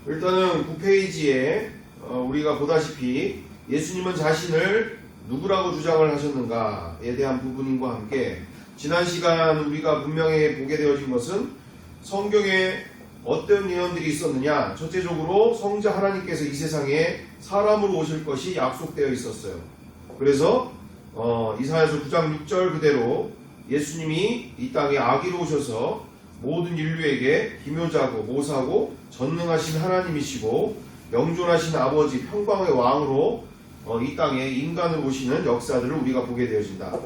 일단은 9페이지에 우리가 보다시피 예수님은 자신을 누구라고 주장을 하셨는가에 대한 부분인과 함께 지난 시간 우리가 분명히 보게 되어진 것은 성경에 어떤 예언들이 있었느냐. 첫째적으로 성자 하나님께서 이 세상에 사람으로 오실 것이 약속되어 있었어요. 그래서 이사야서 9장 6절 그대로 예수님이 이 땅에 아기로 오셔서 모든 인류에게 기묘자고 모사고 전능하신 하나님이시고 영존하신 아버지 평강의 왕으로 이 땅에 인간으로 오시는 역사들을 우리가 보게 되어진다.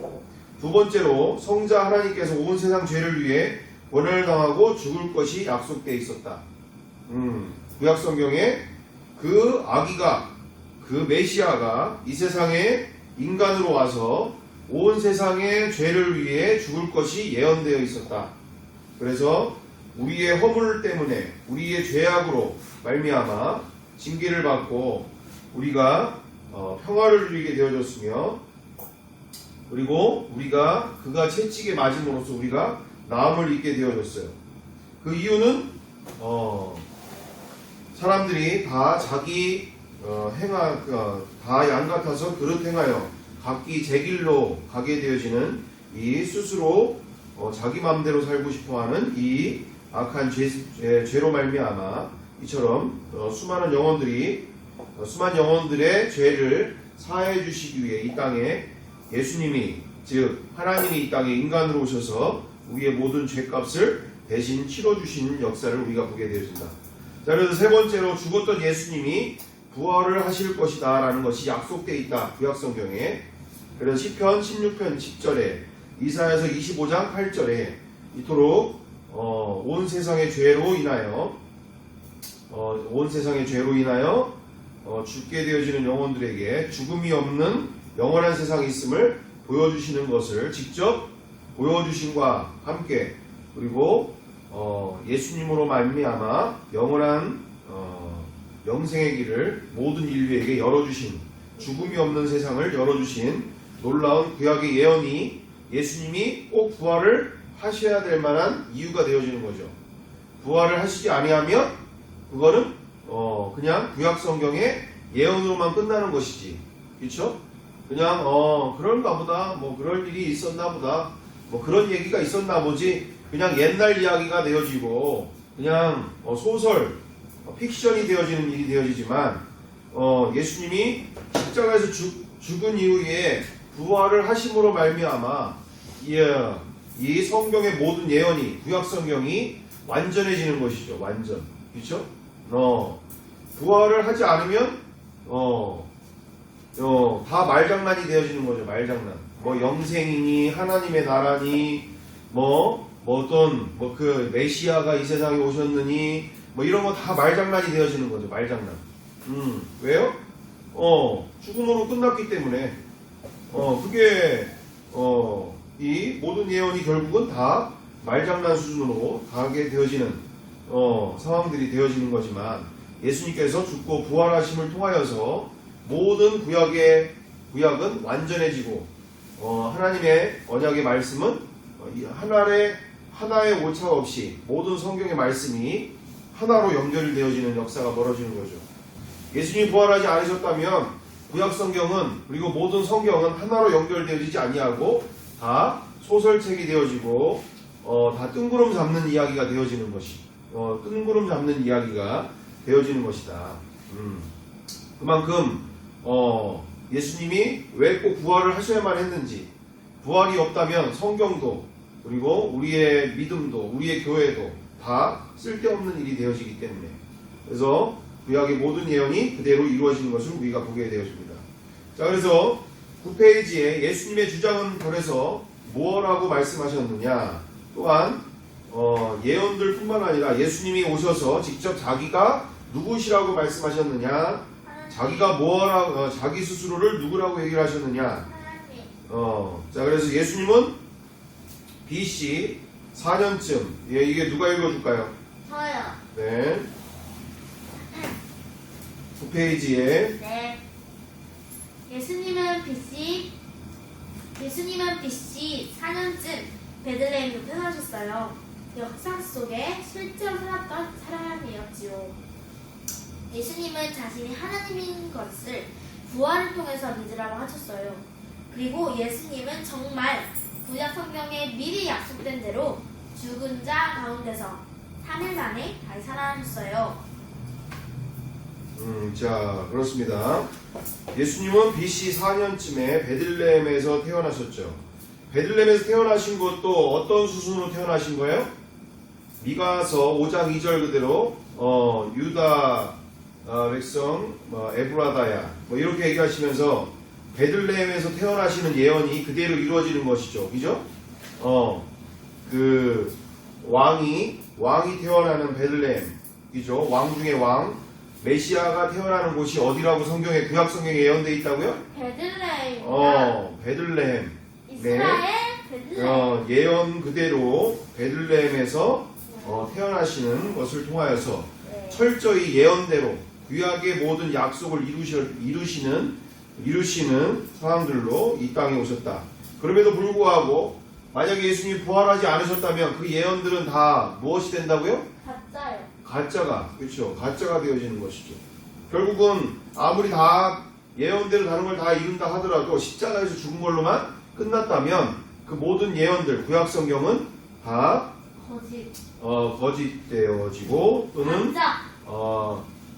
두 번째로 성자 하나님께서 온 세상 죄를 위해 고난을 당하고 죽을 것이 약속되어 있었다. 구약 성경에 그 아기가 그 메시아가 이 세상에 인간으로 와서 온 세상의 죄를 위해 죽을 것이 예언되어 있었다. 그래서 우리의 허물 때문에 우리의 죄악으로 말미암아 징계를 받고 우리가 평화를 누리게 되어졌으며 그리고 우리가 그가 채찍에 맞음으로써 우리가 나음을 입게 되어졌어요. 그 이유는 사람들이 다 자기 다 양같아서 그릇 행하여 각기 제 길로 가게 되어지는 이 스스로 자기 마음대로 살고 싶어하는 이 악한 죄로 말미암아 이처럼 수많은 영혼들의 죄를 사해 주시기 위해 이 땅에 예수님이 즉 하나님이 이 땅에 인간으로 오셔서 우리의 모든 죄값을 대신 치러주신 역사를 우리가 보게 되어진다. 자, 그래서 세 번째로 죽었던 예수님이 부활을 하실 것이다 라는 것이 약속되어 있다. 구약성경에. 그래서 시편 16편 10절에 이사야서 25장 8절에 이토록 온 세상의 죄로 인하여 죽게 되어지는 영혼들에게 죽음이 없는 영원한 세상이 있음을 보여주시는 것을 직접 보여주심과 함께 그리고 예수님으로 말미암아 영원한 영생의 길을 모든 인류에게 열어주신 죽음이 없는 세상을 열어주신 놀라운 구약의 예언이 예수님이 꼭 부활을 하셔야 될 만한 이유가 되어지는 거죠. 부활을 하시지 아니하면 그거는 그냥 구약 성경의 예언으로만 끝나는 것이지, 그렇죠? 그냥 그런가 보다, 뭐 그럴 일이 있었나 보다, 뭐 그런 얘기가 있었나 보지, 그냥 옛날 이야기가 되어지고 그냥 소설, 픽션이 되어지는 일이 되어지지만 예수님이 십자가에서 죽은 이후에 부활을 하심으로 말미암아 이 성경의 모든 예언이 구약 성경이 완전해지는 것이죠. 완전, 그렇죠? 부활을 하지 않으면 다 말장난이 되어지는 거죠. 말장난. 뭐 영생이니 하나님의 나라니 그 메시아가 이 세상에 오셨느니 뭐 이런 거 다 말장난이 되어지는 거죠. 말장난. 왜요? 죽음으로 끝났기 때문에 그게 이 모든 예언이 결국은 다 말장난 수준으로 가게 되어지는 상황들이 되어지는 거지만 예수님께서 죽고 부활하심을 통하여서 모든 구약은 완전해지고 하나님의 언약의 말씀은 하나의 오차 없이 모든 성경의 말씀이 하나로 연결이 되어지는 역사가 벌어지는 거죠. 예수님이 부활하지 않으셨다면 구약 성경은 그리고 모든 성경은 하나로 연결되어지지 아니하고 다 소설책이 되어지고 다 뜬구름 잡는 이야기가 되어지는 것이 뜬구름 잡는 이야기가 되어지는 것이다. 그만큼 예수님이 왜 꼭 부활을 하셔야만 했는지, 부활이 없다면 성경도 그리고 우리의 믿음도 우리의 교회도 다 쓸데없는 일이 되어지기 때문에, 그래서 구약의 모든 예언이 그대로 이루어지는 것을 우리가 보게 되어집니다. 자, 그래서 9페이지에 예수님의 주장은 그래서 뭐라고 말씀하셨느냐, 또한 예언들 뿐만 아니라 예수님이 오셔서 직접 자기가 누구시라고 말씀하셨느냐, 자기가 자기 스스로를 누구라고 얘기를 하셨느냐. 자, 그래서 예수님은 BC 4년쯤, 이게 누가 읽어줄까요? 저요. 네. 9페이지에 네. 예수님은 BC 4년쯤 베들레헴으로 태어나셨어요. 역사 속에 실제로 살았던 사람이었지요. 예수님은 자신이 하나님인 것을 부활을 통해서 믿으라고 하셨어요. 그리고 예수님은 정말 구약 성경에 미리 약속된 대로 죽은 자 가운데서 3일 만에 다시 살아나셨어요. 자, 그렇습니다. 예수님은 BC 4년쯤에 베들레헴에서 태어나셨죠. 베들레헴에서 태어나신 것도 어떤 수순으로 태어나신 거예요? 미가서 5장 2절 그대로 유다 백성 에브라다야 이렇게 얘기하시면서 베들레헴에서 태어나시는 예언이 그대로 이루어지는 것이죠. 그죠? 그 왕이 태어나는 베들레헴, 그죠? 왕 중에 왕, 메시아가 태어나는 곳이 어디라고 성경에 구약 성경에 예언되어 있다고요? 베들레헴입니다. 베들레헴. 이스라엘 베들레헴. 예언 그대로 베들레헴에서 태어나시는 것을 통하여서 네. 철저히 예언대로 구약의 모든 약속을 이루시는 사람들로 이 땅에 오셨다. 그럼에도 불구하고 만약에 예수님이 부활하지 않으셨다면 그 예언들은 다 무엇이 된다고요? 가짜요. 가짜가, 그렇죠. 가짜가 되어지는 것이죠. 결국은 아무리 다 예언대로 다른 걸 다 이룬다 하더라도 십자가에서 죽은 걸로만 끝났다면 그 모든 예언들, 구약 성경은 다 거짓. 거짓되어지고 또는 가짜.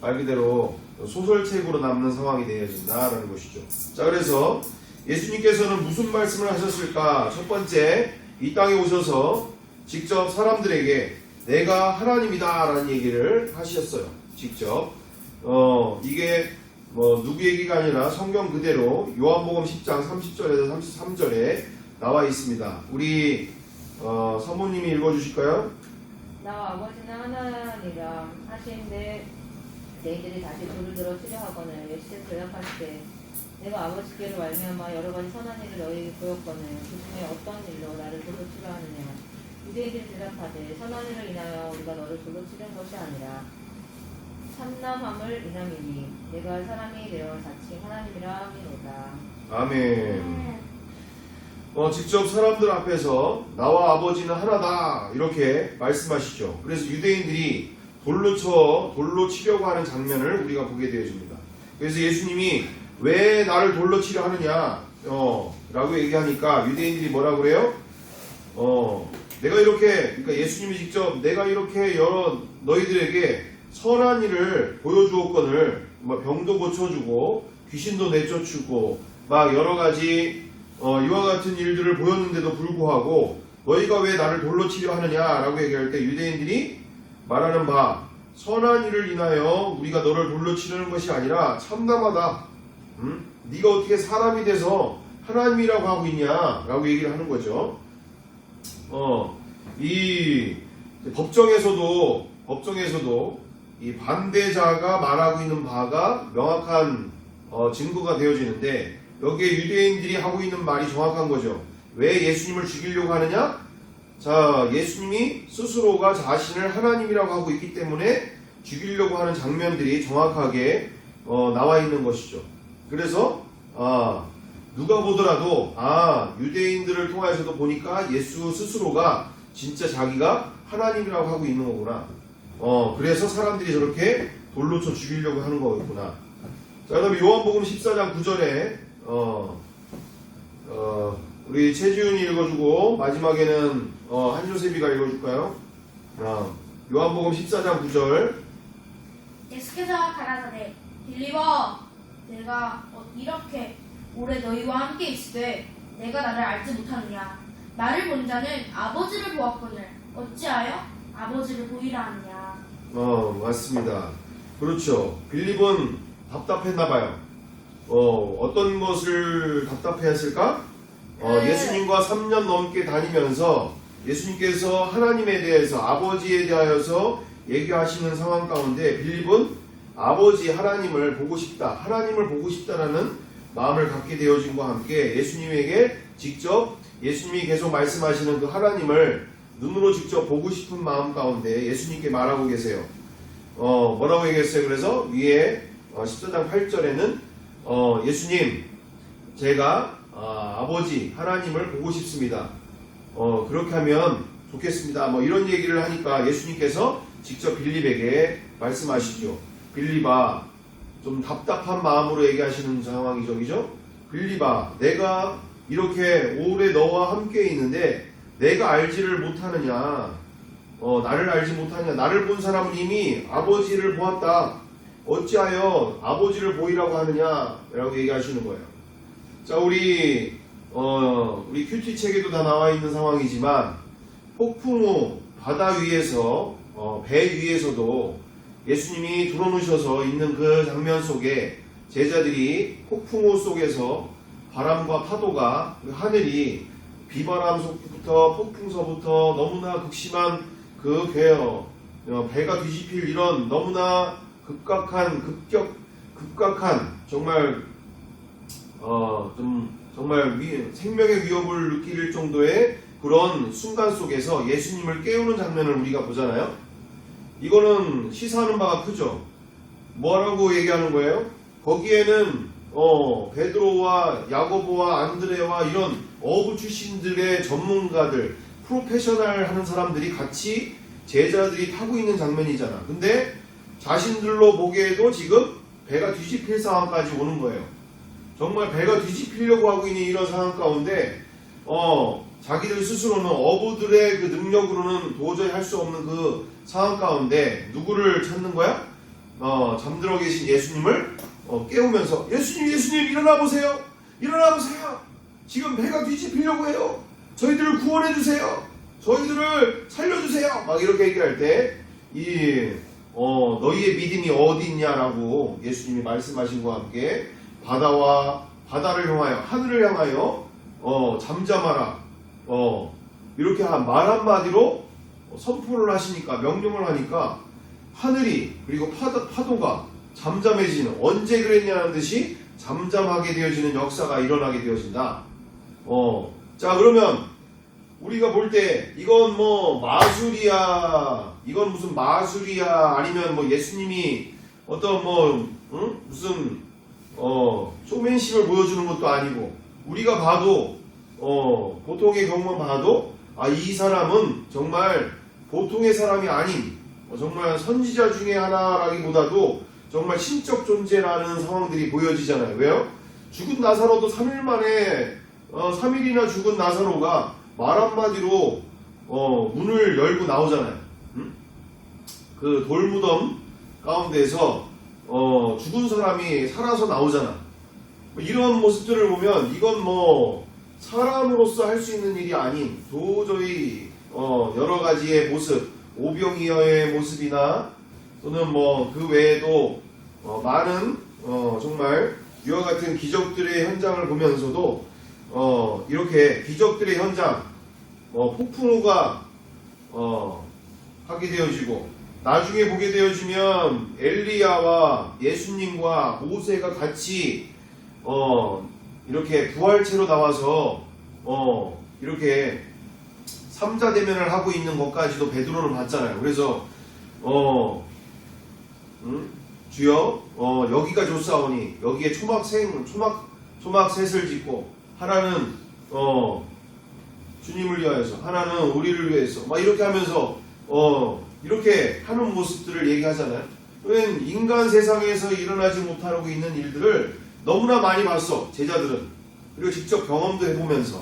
말 그대로 소설책으로 남는 상황이 되어진다라는 것이죠. 자, 그래서 예수님께서는 무슨 말씀을 하셨을까? 첫 번째, 이 땅에 오셔서 직접 사람들에게 내가 하나님이다라는 얘기를 하셨어요. 직접. 이게 누구 얘기가 아니라 성경 그대로 요한복음 10장 30절에서 33절에 나와 있습니다. 우리 사모님이 읽어주실까요? 나와 아버지는 하나니라 하시는데 너희들이 다시 돌을 들어 치료하거늘 예수께 대답할 때 내가 아버지께로 말미암아 여러 가지 선한 일을 너희에게 보였거늘 그 중에 어떤 일로 나를 돌로 치료하느냐. 유대인들이 대답하되 선한 일을 인하여 우리가 너를 돌로 치는 것이 아니라 참남함을 인함이니 내가 사람이 되어 자칭 하나님이라 함이로다. 아멘. 직접 사람들 앞에서 나와 아버지는 하나다 이렇게 말씀하시죠. 그래서 유대인들이 돌로 치려고 하는 장면을 우리가 보게 되어집니다. 그래서 예수님이 왜 나를 돌로 치려 하느냐 라고 얘기하니까 유대인들이 뭐라고 그래요? 내가 이렇게, 그러니까 예수님이 직접 내가 이렇게 여러 너희들에게 선한 일을 보여주었거늘 병도 고쳐주고 귀신도 내쫓고 막 여러 가지 이와 같은 일들을 보였는데도 불구하고 너희가 왜 나를 돌로 치려 하느냐라고 얘기할 때 유대인들이 말하는 바 선한 일을 인하여 우리가 너를 돌로 치려는 것이 아니라 참담하다. 네가 어떻게 사람이 돼서 하나님이라고 하고 있냐라고 얘기를 하는 거죠. 이 법정에서도 이 반대자가 말하고 있는 바가 명확한 증거가 되어지는데 여기에 유대인들이 하고 있는 말이 정확한 거죠. 왜 예수님을 죽이려고 하느냐? 자, 예수님이 스스로가 자신을 하나님이라고 하고 있기 때문에 죽이려고 하는 장면들이 정확하게 나와 있는 것이죠. 그래서 누가 보더라도 유대인들을 통해서도 보니까 예수 스스로가 진짜 자기가 하나님이라고 하고 있는 거구나. 그래서 사람들이 저렇게 돌로 쳐 죽이려고 하는 거였구나. 자, 그다음에 요한복음 14장 9절에 우리 최지훈이 읽어주고 마지막에는 한조셉이가 읽어줄까요? 요한복음 14장 9절. 예수께서 가라사대 빌리버 내가 이렇게 오래 너희와 함께 있으되 내가 나를 알지 못하느냐. 나를 본 자는 아버지를 보았거늘 어찌하여 아버지를 보이라 하느냐. 맞습니다. 그렇죠. 빌립은 답답했나봐요. 어떤 것을 답답해했을까? 예수님과 3년 넘게 다니면서 예수님께서 하나님에 대해서 아버지에 대하여서 얘기하시는 상황 가운데 빌립은 아버지 하나님을 보고 싶다. 하나님을 보고 싶다라는 마음을 갖게 되어진과 함께 예수님에게 직접 예수님이 계속 말씀하시는 그 하나님을 눈으로 직접 보고 싶은 마음 가운데 예수님께 말하고 계세요. 뭐라고 얘기했어요? 그래서 위에 14장 8절에는 예수님 제가 아버지 하나님을 보고 싶습니다. 그렇게 하면 좋겠습니다. 이런 얘기를 하니까 예수님께서 직접 빌립에게 말씀하시죠. 빌립아, 좀 답답한 마음으로 얘기하시는 상황이죠, 그죠? 빌립아, 내가 이렇게 오래 너와 함께 있는데 내가 알지를 못하느냐? 나를 알지 못하느냐? 나를 본 사람은 이미 아버지를 보았다. 어찌하여 아버지를 보이라고 하느냐? 라고 얘기하시는 거예요. 자, 우리 큐티 책에도 다 나와 있는 상황이지만 폭풍 후 바다 위에서 배 위에서도 예수님이 들어놓으셔서 있는 그 장면 속에 제자들이 폭풍 후 속에서 바람과 파도가 그 하늘이 비바람 속부터 폭풍서부터 너무나 극심한 그 배가 뒤집힐 이런 너무나 급격한 정말 정말 생명의 위협을 느낄 정도의 그런 순간 속에서 예수님을 깨우는 장면을 우리가 보잖아요. 이거는 시사하는 바가 크죠. 뭐라고 얘기하는 거예요? 거기에는 베드로와 야고보와 안드레와 이런 어부 출신들의 전문가들, 프로페셔널 하는 사람들이 같이 제자들이 타고 있는 장면이잖아. 근데 자신들로 보기에도 지금 배가 뒤집힐 상황까지 오는 거예요. 정말 배가 뒤집히려고 하고 있는 이런 상황 가운데 자기들 스스로는 어부들의 그 능력으로는 도저히 할 수 없는 그 상황 가운데 누구를 찾는 거야? 잠들어 계신 예수님을 깨우면서 예수님 일어나 보세요. 일어나 보세요. 지금 배가 뒤집히려고 해요. 저희들을 구원해 주세요. 저희들을 살려주세요. 막 이렇게 얘기할 때 너희의 믿음이 어디 있냐라고 예수님이 말씀하신 것과 함께 바다를 향하여 하늘을 향하여 잠잠하라. 이렇게 말 한마디로 선포를 하시니까 명령을 하니까 하늘이 그리고 파도가 잠잠해지는 언제 그랬냐는 듯이 잠잠하게 되어지는 역사가 일어나게 되어진다. 자 그러면 우리가 볼 때 이건 뭐 마술이야, 이건 무슨 마술이야, 아니면 뭐 예수님이 어떤 무슨 쇼맨십을 보여주는 것도 아니고 우리가 봐도 보통의 경우만 봐도 이 사람은 정말 보통의 사람이 아닌 정말 선지자 중에 하나라기보다도 정말 신적 존재라는 상황들이 보여지잖아요. 왜요? 죽은 나사로도 3일 만에 3일이나 죽은 나사로가 말 한마디로 문을 열고 나오잖아요. 그 돌무덤 가운데서 죽은 사람이 살아서 나오잖아. 이런 모습들을 보면 이건 사람으로서 할 수 있는 일이 아닌 도저히 여러 가지의 모습, 오병이어의 모습이나 또는 그 외에도 많은 정말 이와 같은 기적들의 현장을 보면서도 이렇게 기적들의 현장, 폭풍우가 하게 되어지고 나중에 보게 되어지면 엘리야와 예수님과 모세가 같이 이렇게 부활체로 나와서 이렇게 삼자대면을 하고 있는 것까지도 베드로는 봤잖아요. 그래서 주여 여기가 좋사오니 여기에 초막셋을 짓고 하나는 주님을 위하여서 하나는 우리를 위해서 막 이렇게 하면서 이렇게 하는 모습들을 얘기하잖아요. 왜냐면 인간 세상에서 일어나지 못하고 있는 일들을 너무나 많이 봤어, 제자들은. 그리고 직접 경험도 해보면서.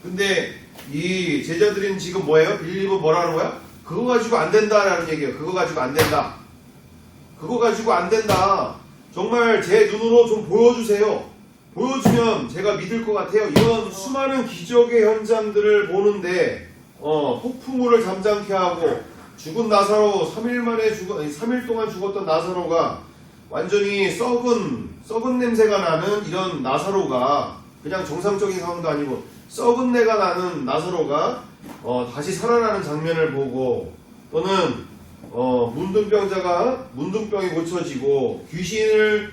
근데 이 제자들은 지금 뭐예요? 빌립은 뭐라는 거야? 그거 가지고 안 된다라는 얘기예요. 그거 가지고 안 된다. 그거 가지고 안 된다. 정말 제 눈으로 좀 보여주세요. 보여주면 제가 믿을 것 같아요. 이런 수많은 기적의 현장들을 보는데 폭풍우를 잠잠케 하고 죽은 나사로 3일 동안 죽었던 나사로가 완전히 썩은 냄새가 나는 이런 나사로가 그냥 정상적인 상황도 아니고 썩은 내가 나는 나사로가 다시 살아나는 장면을 보고 또는 문둥병자가 문둥병이 고쳐지고 귀신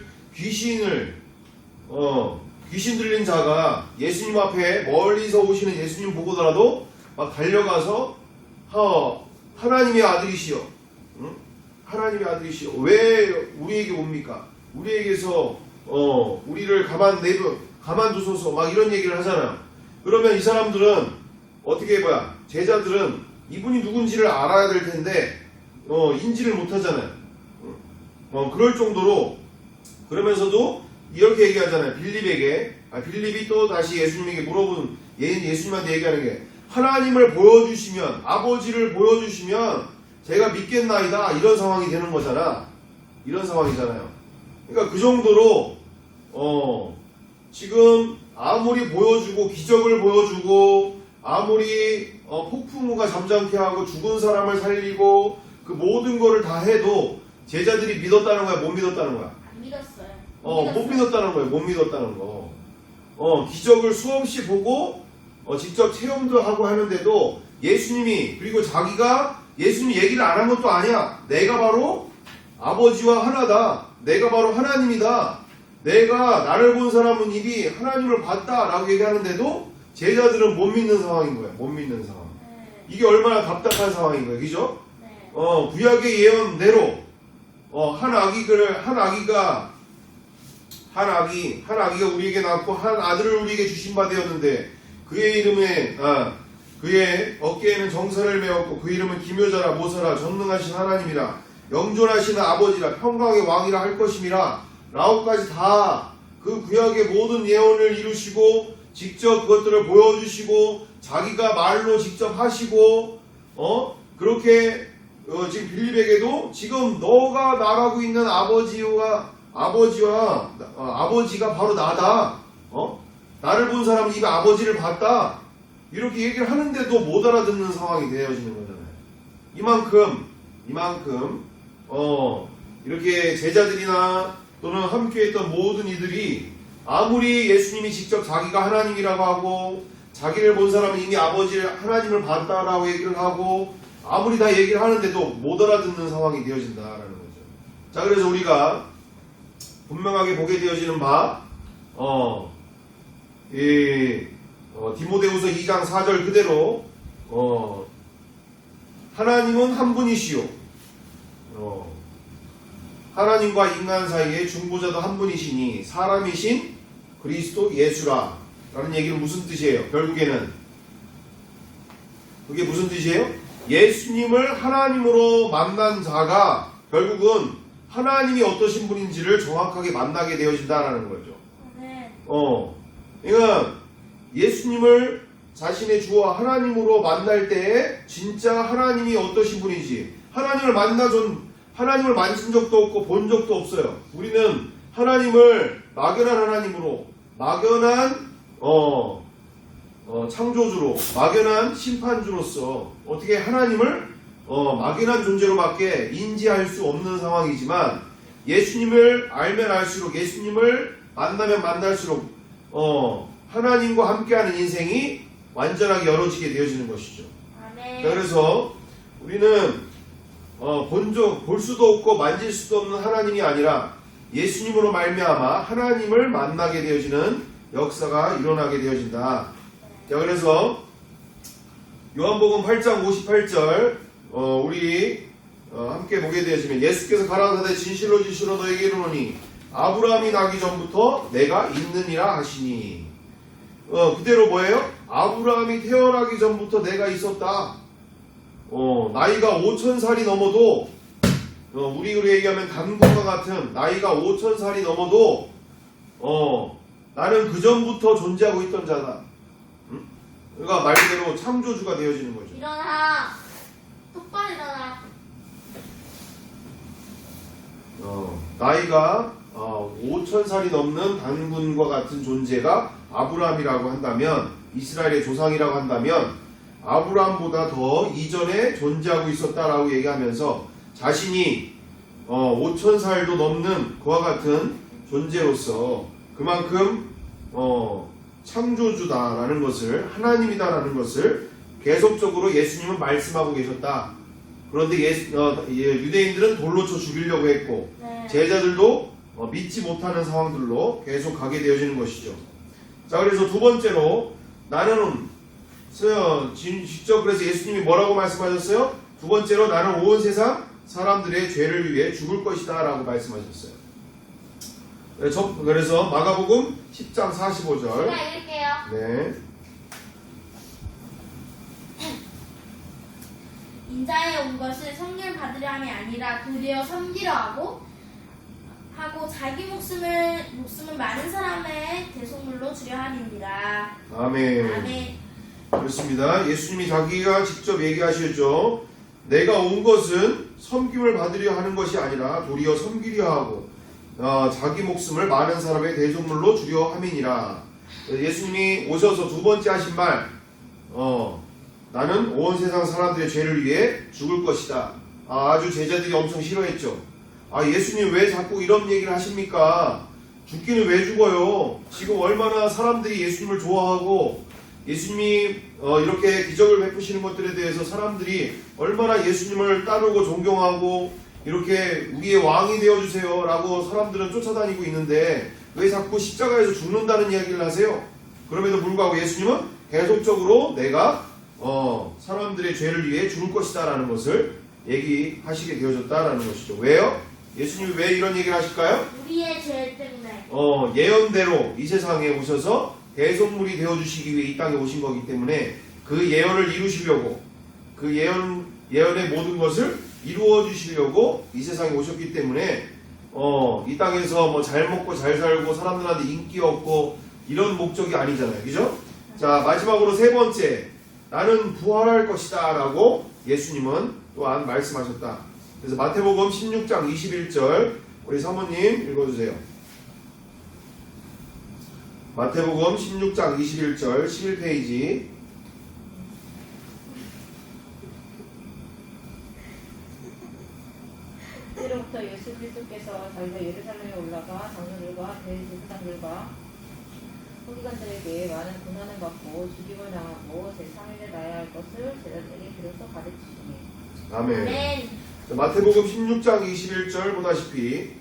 들린 자가 예수님 앞에 멀리서 오시는 예수님 보고더라도 막 달려가서 하나님의 아들이시여, 하나님의 아들이시여, 왜 우리에게 옵니까? 우리에게서 우리를 가만두소서 막 이런 얘기를 하잖아요. 그러면 이 사람들은 어떻게 해봐야 제자들은 이분이 누군지를 알아야 될 텐데 인지를 못하잖아요. 그럴 정도로 그러면서도 이렇게 얘기하잖아요. 빌립이 또 다시 예수님에게 물어보는 예수님한테 얘기하는 게 하나님을 보여주시면 아버지를 보여주시면 제가 믿겠나이다 이런 상황이 되는 거잖아. 이런 상황이잖아요. 그러니까 그 정도로 지금 아무리 보여주고 기적을 보여주고 아무리 폭풍우가 잠잠케 하고 죽은 사람을 살리고 그 모든 거를 다 해도 제자들이 믿었다는 거야, 못 믿었다는 거야? 안 믿었어요. 못 믿었다는 거예요. 못 믿었다는 거. 기적을 수없이 보고 직접 체험도 하고 하는데도 예수님이 그리고 자기가 예수님 얘기를 안 한 것도 아니야. 내가 바로 아버지와 하나다. 내가 바로 하나님이다. 내가 나를 본 사람은 이미 하나님을 봤다라고 얘기하는데도 제자들은 못 믿는 상황인 거예요. 못 믿는 상황. 네. 이게 얼마나 답답한 상황인 거예요. 그죠? 네. 구약의 예언대로 한 아기가 우리에게 낳고 한 아들을 우리에게 주신 바 되었는데 그의 어깨에는 정사를 메었고 그 이름은 기묘자라 모사라 전능하신 하나님이라 영존하시는 아버지라 평강의 왕이라 할 것임이라 라고까지 다 그 구약의 모든 예언을 이루시고 직접 그것들을 보여주시고 자기가 말로 직접 하시고 그렇게 지금 빌립에게도 지금 너가 말하고 있는 아버지가 바로 나다. 나를 본 사람은 이미 아버지를 봤다. 이렇게 얘기를 하는데도 못 알아듣는 상황이 되어지는 거잖아요. 이만큼 이렇게 제자들이나 또는 함께했던 모든 이들이 아무리 예수님이 직접 자기가 하나님이라고 하고 자기를 본 사람은 이미 하나님을 봤다라고 얘기를 하고 아무리 다 얘기를 하는데도 못 알아듣는 상황이 되어진다라는 거죠. 자, 그래서 우리가 분명하게 보게 되어지는 바 디모데후서 2장 4절 그대로 하나님은 한 분이시요 하나님과 인간 사이의 중보자도 한 분이시니 사람이신 그리스도 예수라 라는 얘기는 무슨 뜻이에요? 결국에는 그게 무슨 뜻이에요? 예수님을 하나님으로 만난 자가 결국은 하나님이 어떠신 분인지를 정확하게 만나게 되어진다라는 거죠. 네. 그러니까 예수님을 자신의 주와 하나님으로 만날 때에 진짜 하나님이 어떠신 분인지 하나님을 만진 적도 없고 본 적도 없어요. 우리는 하나님을 막연한 하나님으로 막연한 창조주로 막연한 심판주로서 어떻게 하나님을 막연한 존재로밖에 인지할 수 없는 상황이지만 예수님을 알면 알수록 예수님을 만나면 만날수록 하나님과 함께하는 인생이 완전하게 열어지게 되어지는 것이죠. 아멘. 자, 그래서 우리는 볼 수도 없고 만질 수도 없는 하나님이 아니라 예수님으로 말미암아 하나님을 만나게 되어지는 역사가 일어나게 되어진다. 자, 그래서 요한복음 8장 58절 우리 함께 보게 되어지면 예수께서 가라사대 진실로 너에게 이르노니 아브라함이 나기 전부터 내가 있느니라 하시니 그대로 뭐예요? 아브라함이 태어나기 전부터 내가 있었다. 나이가 5,000살이 넘어도 우리로 얘기하면 단군과 같은 나이가 5,000살이 넘어도 나는 그 전부터 존재하고 있던 자다. 그러니까 말 그대로 창조주가 되어지는 거죠. 일어나. 똑바로 일어나. 나이가 5,000살이 넘는 단군과 같은 존재가 아브라함이라고 한다면 이스라엘의 조상이라고 한다면 아브라함보다 더 이전에 존재하고 있었다라고 얘기하면서 자신이 5,000살도 넘는 그와 같은 존재로서 그만큼 창조주다라는 것을 하나님이다라는 것을 계속적으로 예수님은 말씀하고 계셨다. 그런데 유대인들은 돌로 쳐 죽이려고 했고 네. 제자들도 믿지 못하는 상황들로 계속 가게 되어지는 것이죠. 자, 그래서 두 번째로 나는 직접 그래서 예수님이 뭐라고 말씀하셨어요? 두 번째로 나는 온 세상 사람들의 죄를 위해 죽을 것이다 라고 말씀하셨어요. 그래서 마가복음 10장 45절 제가 읽을게요. 네. 인자에 온 것은 성령 받으려 함이 아니라 도리어 섬기려 하고 하고 자기 목숨을 많은 사람의 대속물로 주려 함입니다. 아멘. 아멘. 그렇습니다. 예수님이 자기가 직접 얘기하셨죠. 내가 온 것은 섬김을 받으려 하는 것이 아니라 도리어 섬기려 하고 자기 목숨을 많은 사람의 대속물로 주려 함이니라. 예수님이 오셔서 두 번째 하신 말, 나는 온 세상 사람들의 죄를 위해 죽을 것이다. 아주 제자들이 엄청 싫어했죠. 예수님 왜 자꾸 이런 얘기를 하십니까? 죽기는 왜 죽어요? 지금 얼마나 사람들이 예수님을 좋아하고 예수님이 이렇게 기적을 베푸시는 것들에 대해서 사람들이 얼마나 예수님을 따르고 존경하고 이렇게 우리의 왕이 되어주세요 라고 사람들은 쫓아다니고 있는데 왜 자꾸 십자가에서 죽는다는 이야기를 하세요? 그럼에도 불구하고 예수님은 계속적으로 내가 사람들의 죄를 위해 죽을 것이다 라는 것을 얘기하시게 되어졌다라는 것이죠. 왜요? 예수님이 왜 이런 얘기를 하실까요? 우리의 죄 때문에. 예언대로 이 세상에 오셔서 대속물이 되어주시기 위해 이 땅에 오신 거기 때문에 그 예언을 이루시려고 그 예언의 모든 것을 이루어 주시려고 이 세상에 오셨기 때문에 이 땅에서 뭐 잘 먹고 잘 살고 사람들한테 인기 얻고 이런 목적이 아니잖아요. 그죠? 자, 마지막으로 세 번째, 나는 부활할 것이다 라고 예수님은 또한 말씀하셨다. 그래서 마태복음 16장 21절 우리 사모님 읽어주세요. 마태복음 16장 21절 11페이지. 때로부터 예수 그리스도께서 자기가 예루살렘에 올라가 장로들과 대제사장들과 서기관들에게 많은 고난을 받고 죽임을 당하고 제3일에 나야 할 것을 제자들에게 비로소 가르치시니. 아멘. 아멘. 자, 마태복음 16장 21절 보다시피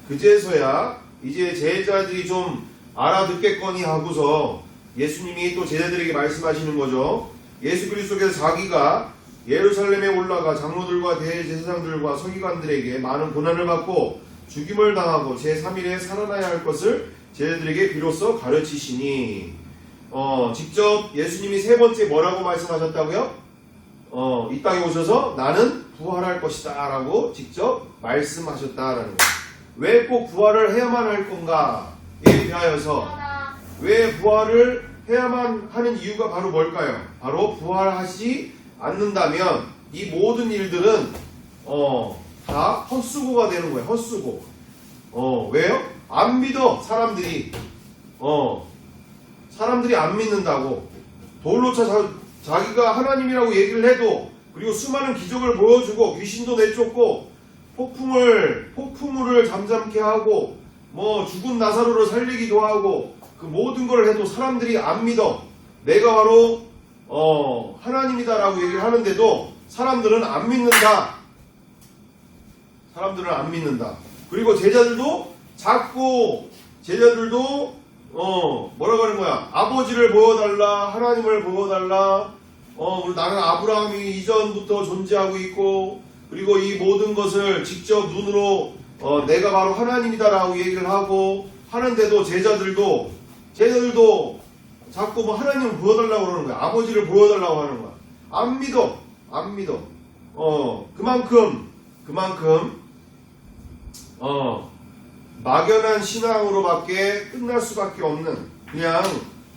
그제서야 이제 제자들이 좀 알아듣겠거니 하고서 예수님이 또 제자들에게 말씀하시는 거죠. 예수 그리스도께서 자기가 예루살렘에 올라가 장로들과 대제사장들과 서기관들에게 많은 고난을 받고 죽임을 당하고 제3일에 살아나야 할 것을 제자들에게 비로소 가르치시니. 직접 예수님이 세 번째 뭐라고 말씀하셨다고요? 이 땅에 오셔서 나는 부활할 것이다 라고 직접 말씀하셨다라는 거예요. 왜 꼭 부활을 해야만 할 건가에 대하여서 왜 부활을 해야만 하는 이유가 바로 뭘까요? 바로 부활하지 않는다면 이 모든 일들은 다 헛수고가 되는 거예요. 헛수고. 왜요? 안 믿어 사람들이. 사람들이 안 믿는다고. 돌로 차 자기가 하나님이라고 얘기를 해도, 그리고 수많은 기적을 보여주고 귀신도 내쫓고 폭풍우를 잠잠케 하고 뭐 죽은 나사로를 살리기도 하고 그 모든 걸 해도 사람들이 안 믿어. 내가 바로 하나님이다라고 얘기를 하는데도 사람들은 안 믿는다. 사람들은 안 믿는다. 그리고 제자들도 뭐라고 하는 거야? 아버지를 보여달라, 하나님을 보여달라. 나는 아브라함이 이전부터 존재하고 있고, 그리고 이 모든 것을 직접 눈으로 내가 바로 하나님이다라고 얘기를 하고 하는데도 제자들도 자꾸 뭐 하나님을 보여달라고 그러는 거야. 아버지를 보여달라고 하는 거야. 안 믿어. 그만큼 막연한 신앙으로밖에 끝날 수밖에 없는, 그냥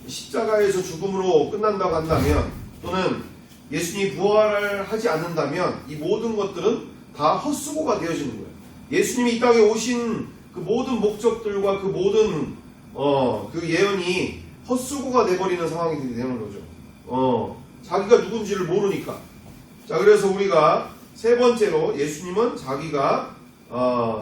십자가에서 죽음으로 끝난다고 한다면, 또는 예수님이 부활을 하지 않는다면 이 모든 것들은 다 헛수고가 되어지는 거예요. 예수님이 이 땅에 오신 그 모든 목적들과 그 모든 그 예언이 헛수고가 돼버리는 상황이 되는 거죠. 자기가 누군지를 모르니까. 자, 그래서 우리가 세 번째로 예수님은 자기가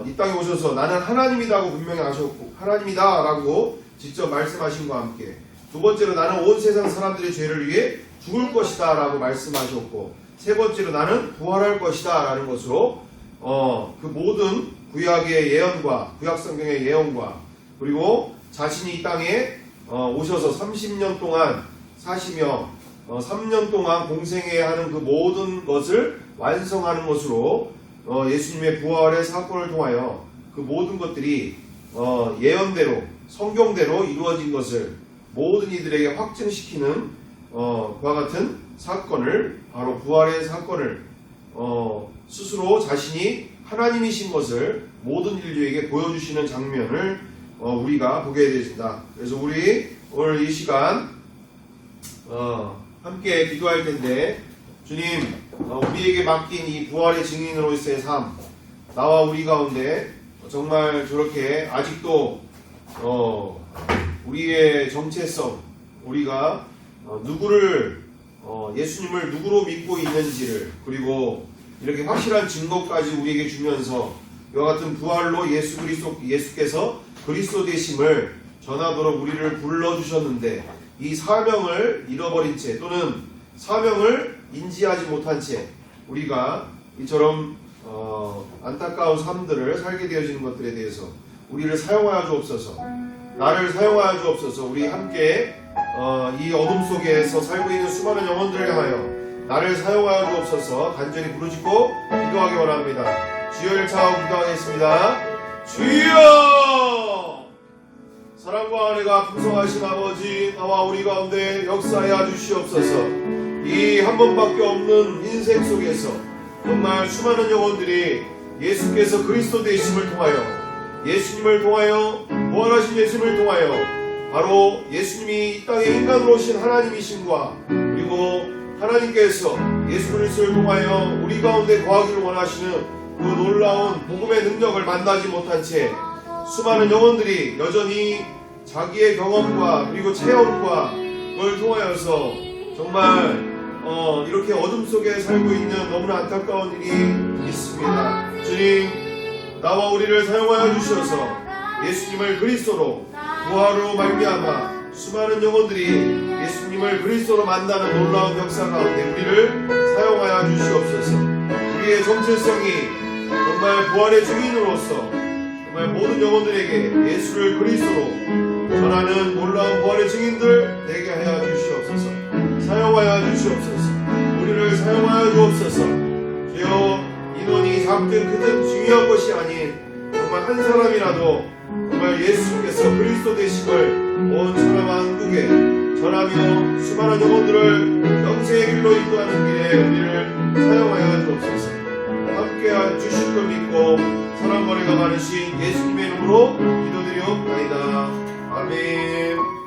이 땅에 오셔서 나는 하나님이라고 분명히 하셨고, 하나님이다라고 직접 말씀하신 것과 함께, 두 번째로 나는 온 세상 사람들의 죄를 위해 죽을 것이다 라고 말씀하셨고, 세 번째로 나는 부활할 것이다 라는 것으로 그 모든 구약의 예언과 구약 성경의 예언과, 그리고 자신이 이 땅에 오셔서 30년 동안 사시며 3년 동안 공생해야 하는 그 모든 것을 완성하는 것으로 예수님의 부활의 사건을 통하여 그 모든 것들이 예언대로 성경대로 이루어진 것을 모든 이들에게 확증시키는 그와 같은 사건을, 바로 부활의 사건을 스스로 자신이 하나님이신 것을 모든 인류에게 보여주시는 장면을 우리가 보게 되어진다. 그래서 우리 오늘 이 시간 함께 기도할 텐데, 주님, 우리에게 맡긴 이 부활의 증인으로서의 삶, 나와 우리 가운데 정말 저렇게 아직도 우리의 정체성, 우리가 누구를 예수님을 누구로 믿고 있는지를, 그리고 이렇게 확실한 증거까지 우리에게 주면서 이와 같은 부활로 예수께서 그리스도 되심을 전하도록 우리를 불러주셨는데, 이 사명을 잃어버린 채 또는 사명을 인지하지 못한 채 우리가 이처럼 안타까운 삶들을 살게 되어지는 것들에 대해서 우리를 사용하여 주옵소서. 나를 사용하여 주옵소서. 우리 함께 이 어둠 속에서 살고 있는 수많은 영혼들을 향하여 나를 사용하여 주옵소서. 간절히 부르짖고 기도하기 원합니다. 주여 일차하고 기도하겠습니다. 주여! 사랑과 은혜가 풍성하신 아버지, 나와 우리 가운데 역사하여 주시옵소서. 이 한 번밖에 없는 인생 속에서 정말 수많은 영혼들이 예수께서 그리스도 되심을 통하여, 예수님을 통하여, 부활하신 예수님을 통하여 바로 예수님이 이 땅에 인간으로 오신 하나님이신과, 그리고 하나님께서 예수 그리스도를 통하여 우리 가운데 거하기를 원하시는 그 놀라운 복음의 능력을 만나지 못한 채 수많은 영혼들이 여전히 자기의 경험과 그리고 체험과 그걸 통하여서 정말 이렇게 어둠 속에 살고 있는 너무나 안타까운 일이 있습니다. 주님, 나와 우리를 사용하여 주셔서 예수님을 그리스도로, 부활로 말미암아 수많은 영혼들이 예수님을 그리스도로 만나는 놀라운 역사 가운데 우리를 사용하여 주시옵소서. 우리의 정체성이 정말 부활의 증인으로서 정말 모든 영혼들에게 예수를 그리스도로 전하는 놀라운 부활의 증인들 되게 하여 주시옵소서. 사용하여 주시옵소서. 우리를 사용하여 주옵소서. 주여, 인원이 작든 크든 중요한 것이 아닌 정말 한 사람이라도 정말 예수께서 그리스도 되심을 온 천하 만국에 전하며 수많은 영혼들을 영생의 길로 인도하는 길에 우리를 사용하여 주옵소서. 함께 주실 걸 믿고 사랑과 은혜가 많으신 예수님의 이름으로 기도드리옵나이다. 아멘.